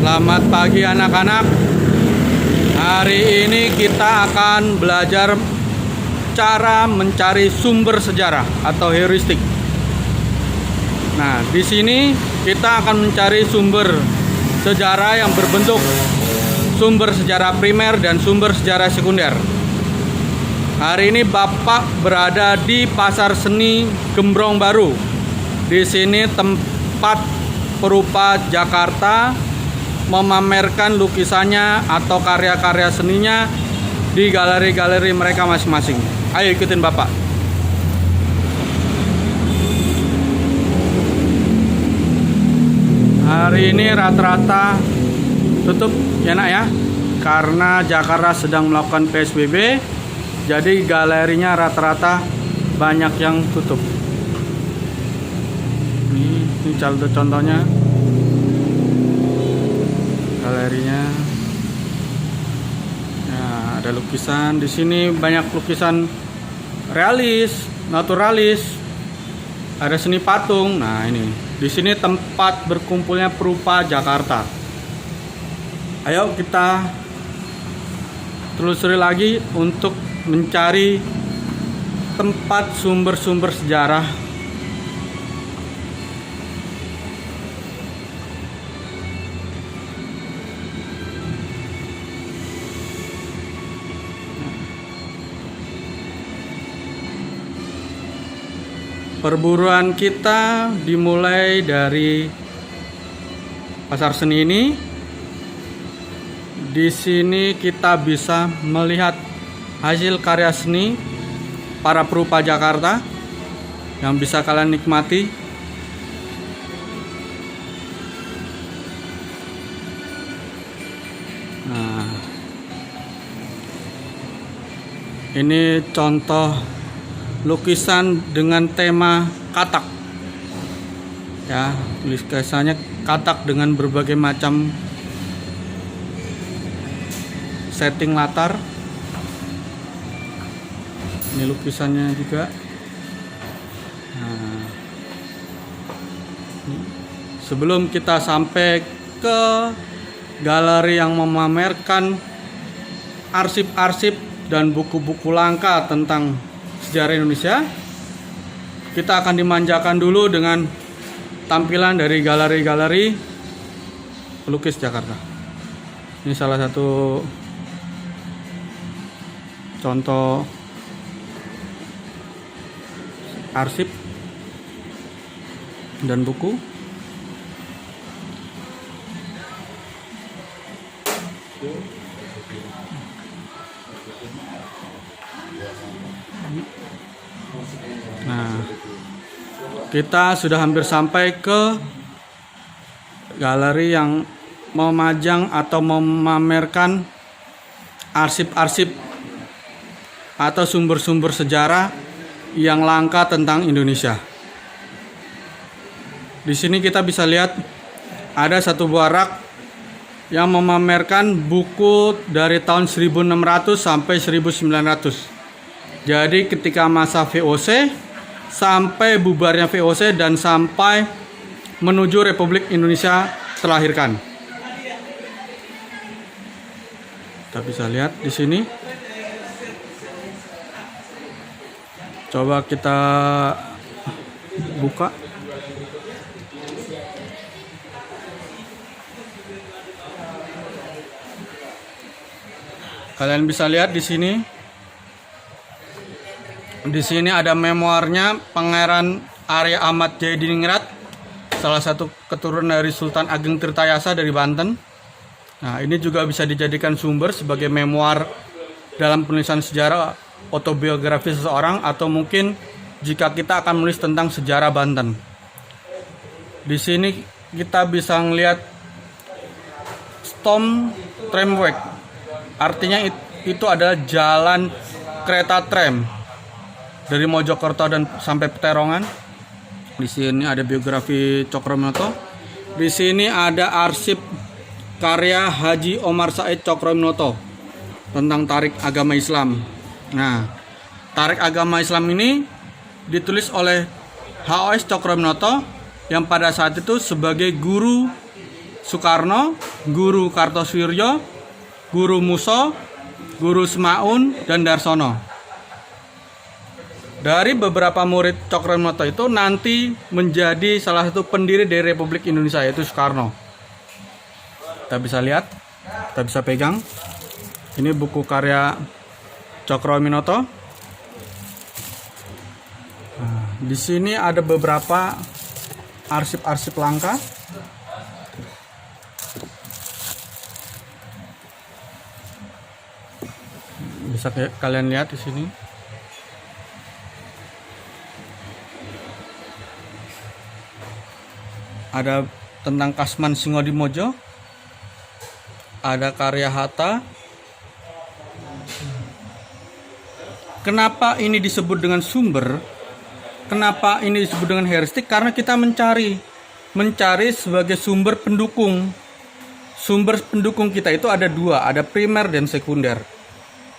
Selamat pagi anak-anak. Hari ini kita akan belajar cara mencari sumber sejarah atau heuristik. Nah, di sini kita akan mencari sumber sejarah yang berbentuk sumber sejarah primer dan sumber sejarah sekunder. Hari ini Bapak berada di Pasar Seni Gembrong Baru. Di sini tempat perupa Jakarta memamerkan lukisannya atau karya-karya seninya di galeri-galeri mereka masing-masing. Ayo ikutin Bapak. Hari ini rata-rata tutup ya nak ya, karena Jakarta sedang melakukan PSBB, jadi galerinya rata-rata banyak yang tutup. Ini contohnya galerinya. Nah, ada lukisan di sini, banyak lukisan realis, naturalis, ada seni patung. Nah, ini di sini tempat berkumpulnya perupa Jakarta. Ayo kita telusuri lagi untuk mencari tempat sumber-sumber sejarah. Perburuan kita dimulai dari Pasar Seni ini. Di sini kita bisa melihat hasil karya seni para perupa Jakarta yang bisa kalian nikmati. Nah, ini contoh lukisan dengan tema katak. Ya, tulisannya katak dengan berbagai macam setting latar. Ini lukisannya juga. Nah, sebelum kita sampai ke galeri yang memamerkan arsip-arsip dan buku-buku langka tentang sejarah Indonesia, kita akan dimanjakan dulu dengan tampilan dari galeri-galeri pelukis Jakarta. Ini salah satu contoh arsip dan buku. Nah, kita sudah hampir sampai ke galeri yang memajang atau memamerkan arsip-arsip atau sumber-sumber sejarah yang langka tentang Indonesia. Di sini kita bisa lihat ada satu buah rak yang memamerkan buku dari tahun 1600 sampai 1900. Jadi ketika masa VOC sampai bubarnya VOC dan sampai menuju Republik Indonesia terlahirkan. Kita bisa lihat di sini. Coba kita buka. Kalian bisa lihat di sini. Di sini ada memoarnya Pangeran Arya Ahmad Jayadiningrat, salah satu keturunan dari Sultan Ageng Tirtayasa dari Banten. Nah, ini juga bisa dijadikan sumber sebagai memoar dalam penulisan sejarah autobiografi seseorang, atau mungkin jika kita akan menulis tentang sejarah Banten. Di sini kita bisa melihat Stom Tramweg. Artinya itu adalah jalan kereta tram dari Mojokerto dan sampai Peterongan. Di sini ada biografi Cokrominoto. Di sini ada arsip karya Haji Omar Said Cokrominoto tentang tarik agama Islam. Nah, tarik agama Islam ini ditulis oleh H.O.S. Cokrominoto yang pada saat itu sebagai guru Soekarno Guru Kartosuryo, Guru Muso, Guru Semaun, dan Darsono. Dari beberapa murid Cokroaminoto itu nanti menjadi salah satu pendiri dari Republik Indonesia, yaitu Soekarno. Kita bisa lihat, kita bisa pegang. Ini buku karya Cokroaminoto. Nah, di sini ada beberapa arsip-arsip langka. Bisa kalian lihat di sini. Ada tentang Kasman Singodimojo. Ada karya Hatta. Kenapa ini disebut dengan sumber? Kenapa ini disebut dengan heuristik? Karena kita mencari sebagai sumber pendukung. Sumber pendukung kita itu ada dua, ada primer dan sekunder.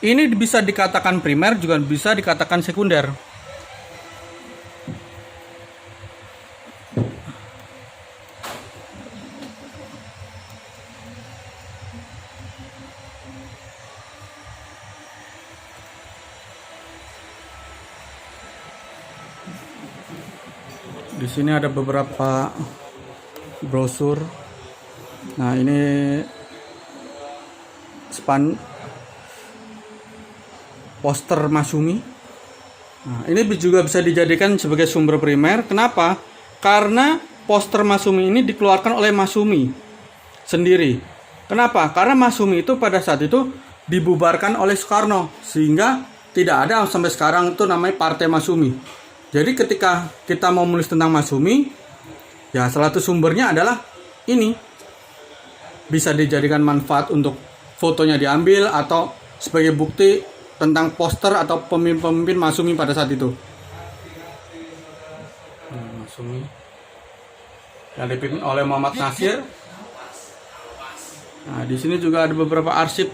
Ini bisa dikatakan primer, juga bisa dikatakan sekunder. Di sini ada beberapa brosur. Nah, ini poster Masumi. Nah, ini juga bisa dijadikan sebagai sumber primer. Kenapa? Karena poster Masumi ini dikeluarkan oleh Masumi sendiri. Kenapa? Karena Masumi itu pada saat itu dibubarkan oleh Soekarno, sehingga tidak ada sampai sekarang itu namanya Partai Masumi. Jadi ketika kita mau menulis tentang Masumi, ya salah satu sumbernya adalah ini. Bisa dijadikan manfaat untuk fotonya diambil atau sebagai bukti tentang poster atau pemimpin-pemimpin Masumi pada saat itu. Masumi yang dipimpin oleh Muhammad Nasir. Nah, di sini juga ada beberapa arsip.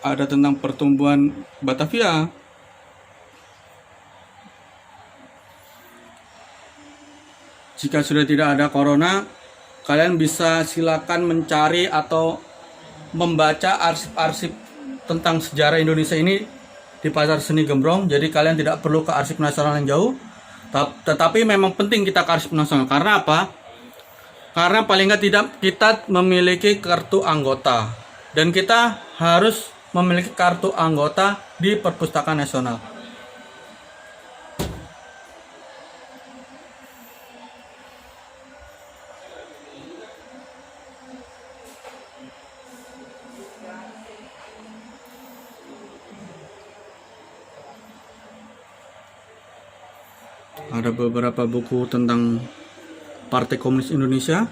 Ada tentang pertumbuhan Batavia. Jika sudah tidak ada corona, kalian bisa silakan mencari atau membaca arsip-arsip tentang sejarah Indonesia ini di Pasar Seni Gembrong. Jadi kalian tidak perlu ke arsip nasional yang jauh. Tetapi memang penting kita ke arsip nasional. Karena apa? Karena paling tidak kita memiliki kartu anggota. Dan kita harus memiliki kartu anggota di Perpustakaan Nasional. Ada beberapa buku tentang Partai Komunis Indonesia.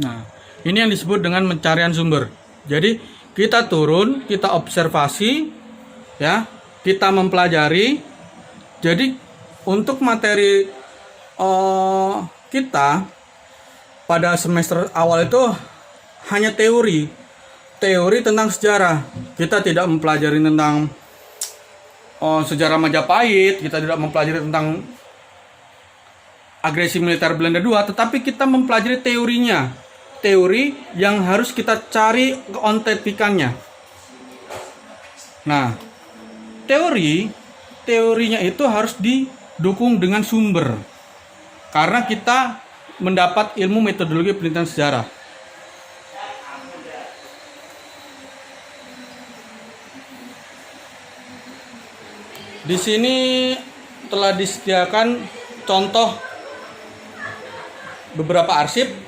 Nah, ini yang disebut dengan pencarian sumber. Jadi kita turun, kita observasi, ya, kita mempelajari. Jadi untuk materi kita pada semester awal itu hanya teori tentang sejarah. Kita tidak mempelajari tentang sejarah Majapahit, kita tidak mempelajari tentang agresi militer Belanda II, tetapi kita mempelajari teorinya. Teori yang harus kita cari keautentikannya. Nah, teorinya itu harus didukung dengan sumber. Karena kita mendapat ilmu metodologi penelitian sejarah. Di sini telah disediakan contoh beberapa arsip.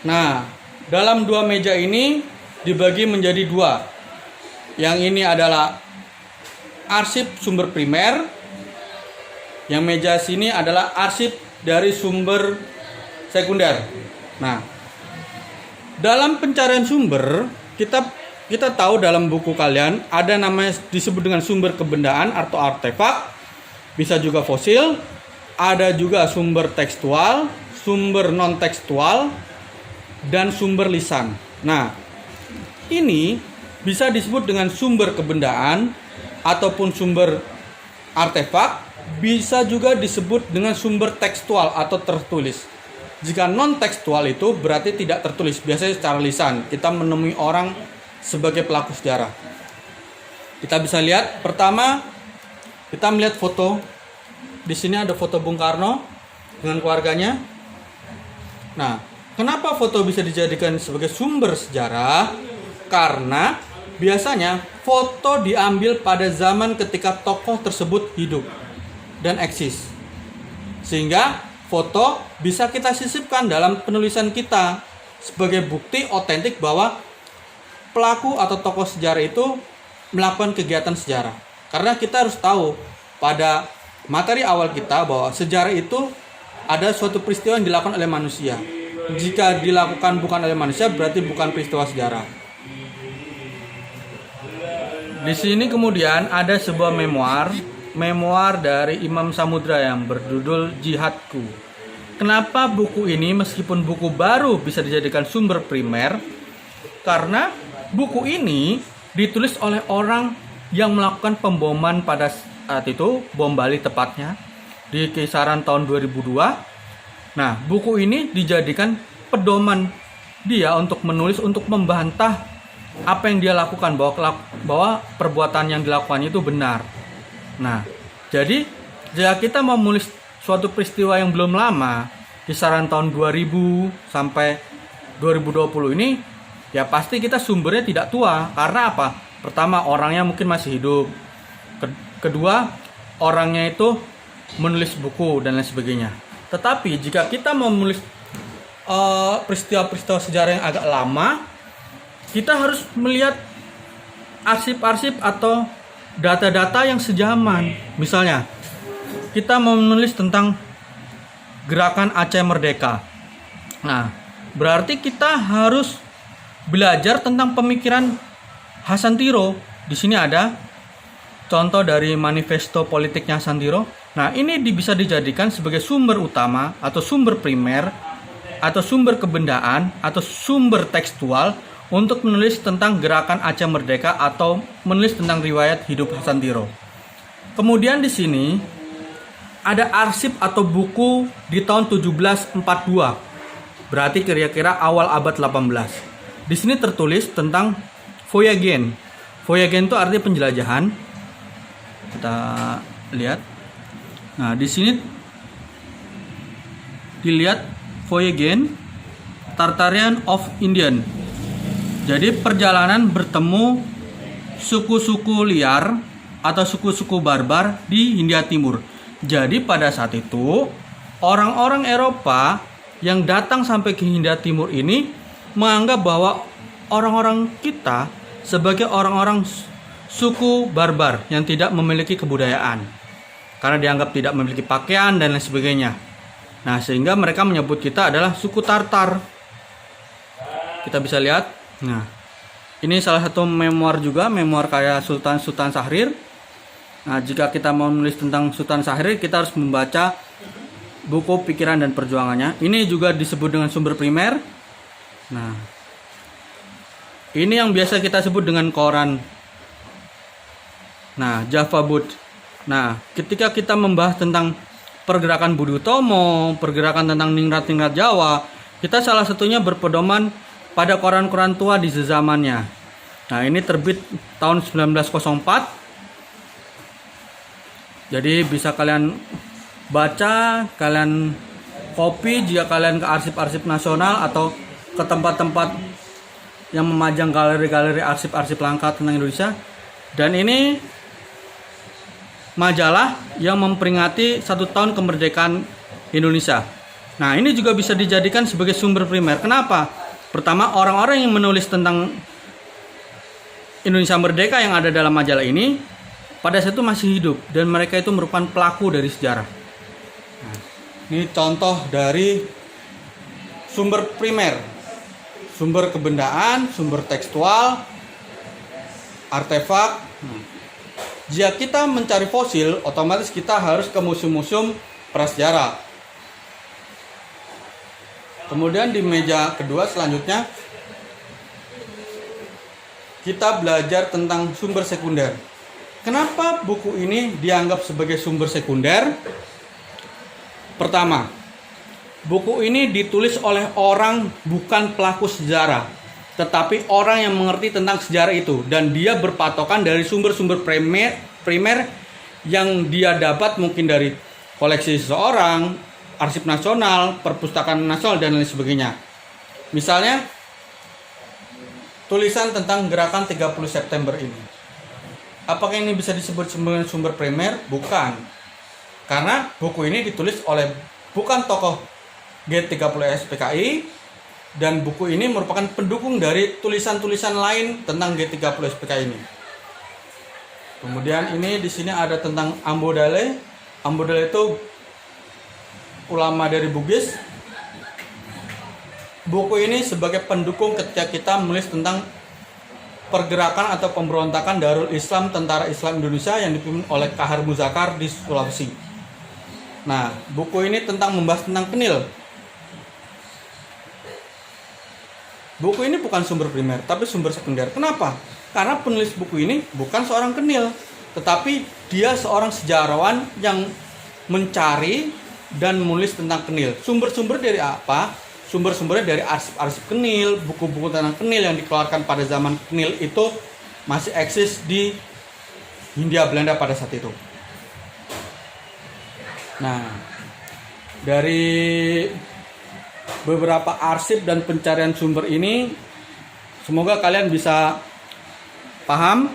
Nah, dalam dua meja ini dibagi menjadi dua. Yang ini adalah arsip sumber primer. Yang meja sini adalah arsip dari sumber sekunder. Nah, dalam pencarian sumber, kita tahu dalam buku kalian ada namanya disebut dengan sumber kebendaan atau artefak. Bisa juga fosil. Ada juga sumber tekstual, sumber non tekstual, dan sumber lisan. Nah, ini bisa disebut dengan sumber kebendaan ataupun sumber artefak, bisa juga disebut dengan sumber tekstual atau tertulis. Jika non tekstual itu berarti tidak tertulis, biasanya secara lisan. Kita menemui orang sebagai pelaku sejarah. Kita bisa lihat, pertama kita melihat foto. Di sini ada foto Bung Karno dengan keluarganya. Nah, kenapa foto bisa dijadikan sebagai sumber sejarah? Karena biasanya foto diambil pada zaman ketika tokoh tersebut hidup dan eksis. Sehingga foto bisa kita sisipkan dalam penulisan kita sebagai bukti otentik bahwa pelaku atau tokoh sejarah itu melakukan kegiatan sejarah. Karena kita harus tahu pada materi awal kita bahwa sejarah itu ada suatu peristiwa yang dilakukan oleh manusia. Jika dilakukan bukan oleh manusia berarti bukan peristiwa sejarah. Di sini kemudian ada sebuah memoir dari Imam Samudra yang berjudul Jihadku. Kenapa buku ini meskipun buku baru bisa dijadikan sumber primer? Karena buku ini ditulis oleh orang yang melakukan pemboman pada saat itu, bom Bali tepatnya, di kisaran tahun 2002. Nah, buku ini dijadikan pedoman dia untuk menulis, untuk membantah apa yang dia lakukan, bahwa perbuatan yang dilakukannya itu benar. Nah, jadi jika kita mau menulis suatu peristiwa yang belum lama, kisaran tahun 2000 sampai 2020 ini, ya pasti kita sumbernya tidak tua. Karena apa? Pertama, orangnya mungkin masih hidup. Kedua, orangnya itu menulis buku dan lain sebagainya. Tetapi jika kita mau menulis peristiwa-peristiwa sejarah yang agak lama, kita harus melihat arsip-arsip atau data-data yang sejaman. Misalnya, kita mau menulis tentang gerakan Aceh Merdeka. Nah, berarti kita harus belajar tentang pemikiran Hasan Tiro. Di sini ada contoh dari manifesto politiknya Hasan Tiro. Nah, ini bisa dijadikan sebagai sumber utama atau sumber primer atau sumber kebendaan atau sumber tekstual untuk menulis tentang gerakan Aceh Merdeka atau menulis tentang riwayat hidup Hasan Tiro. Kemudian di sini ada arsip atau buku di tahun 1742. Berarti kira-kira awal abad 18. Di sini tertulis tentang voyagen. Voyagen itu artinya penjelajahan. Kita lihat. Nah, di sini dilihat voyagen Tartarian of Indian. Jadi perjalanan bertemu suku-suku liar atau suku-suku barbar di Hindia Timur. Jadi pada saat itu orang-orang Eropa yang datang sampai ke Hindia Timur ini menganggap bahwa orang-orang kita sebagai orang-orang suku barbar yang tidak memiliki kebudayaan, karena dianggap tidak memiliki pakaian dan lain sebagainya. Nah, sehingga mereka menyebut kita adalah suku Tartar. Kita bisa lihat. Nah, ini salah satu memoir juga, memoir kayak Sultan Syahrir. Nah, jika kita mau menulis tentang Sultan Syahrir, kita harus membaca buku Pikiran dan Perjuangannya. Ini juga disebut dengan sumber primer. Nah, ini yang biasa kita sebut dengan koran. Nah, Java Bud. Nah, ketika kita membahas tentang pergerakan Budi Utomo, pergerakan tentang ningrat-ningrat Jawa, kita salah satunya berpedoman pada koran-koran tua di zamannya. Nah, ini terbit tahun 1904. Jadi bisa kalian baca, kalian copy jika kalian ke arsip-arsip nasional atau ke tempat-tempat yang memajang galeri-galeri arsip-arsip langka tentang Indonesia. Dan ini majalah yang memperingati 1 tahun kemerdekaan Indonesia. Nah, ini juga bisa dijadikan sebagai sumber primer. Kenapa? Pertama, orang-orang yang menulis tentang Indonesia Merdeka yang ada dalam majalah ini pada saat itu masih hidup dan mereka itu merupakan pelaku dari sejarah. Nah, ini contoh dari sumber primer, sumber kebendaan, sumber tekstual, artefak. Jika kita mencari fosil, otomatis kita harus ke museum-museum prasejarah. Kemudian di meja kedua selanjutnya kita belajar tentang sumber sekunder. Kenapa buku ini dianggap sebagai sumber sekunder? Pertama, buku ini ditulis oleh orang bukan pelaku sejarah, tetapi orang yang mengerti tentang sejarah itu, dan dia berpatokan dari sumber-sumber primer yang dia dapat mungkin dari koleksi seseorang, arsip nasional, perpustakaan nasional, dan lain sebagainya. Misalnya, tulisan tentang gerakan 30 September ini. Apakah ini bisa disebut sebagai sumber primer? Bukan. Karena buku ini ditulis oleh bukan tokoh G30S PKI, dan buku ini merupakan pendukung dari tulisan-tulisan lain tentang G30S PKI ini. Kemudian ini di sini ada tentang Ambo Dale. Ambo Dale itu ulama dari Bugis. Buku ini sebagai pendukung ketika kita menulis tentang pergerakan atau pemberontakan Darul Islam Tentara Islam Indonesia yang dipimpin oleh Kahar Muzakar di Sulawesi. Nah, buku ini membahas tentang Kenil. Buku ini bukan sumber primer, tapi sumber sekunder. Kenapa? Karena penulis buku ini bukan seorang Kenil, tetapi dia seorang sejarawan yang mencari dan menulis tentang Kenil. Sumber-sumber dari apa? Sumber-sumbernya dari arsip-arsip Kenil, buku-buku tentang Kenil yang dikeluarkan pada zaman Kenil itu masih eksis di Hindia Belanda pada saat itu. Nah, dari beberapa arsip dan pencarian sumber ini, semoga kalian bisa paham.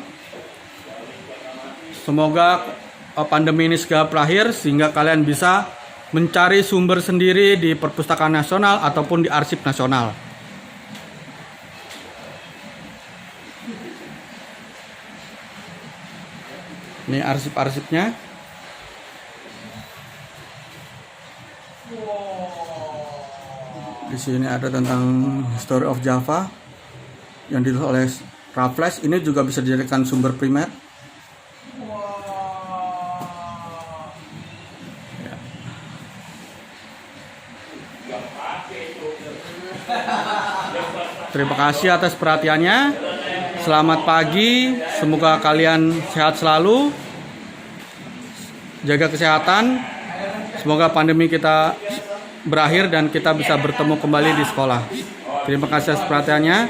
Semoga pandemi ini segera berakhir sehingga kalian bisa mencari sumber sendiri di Perpustakaan Nasional ataupun di Arsip Nasional. Ini arsip-arsipnya. Di sini ada tentang History of Java yang ditulis oleh Raffles. Ini juga bisa dijadikan sumber primer. Ya. Terima kasih atas perhatiannya. Selamat pagi. Semoga kalian sehat selalu. Jaga kesehatan. Semoga pandemi kita berakhir dan kita bisa bertemu kembali di sekolah. Terima kasih atas perhatiannya.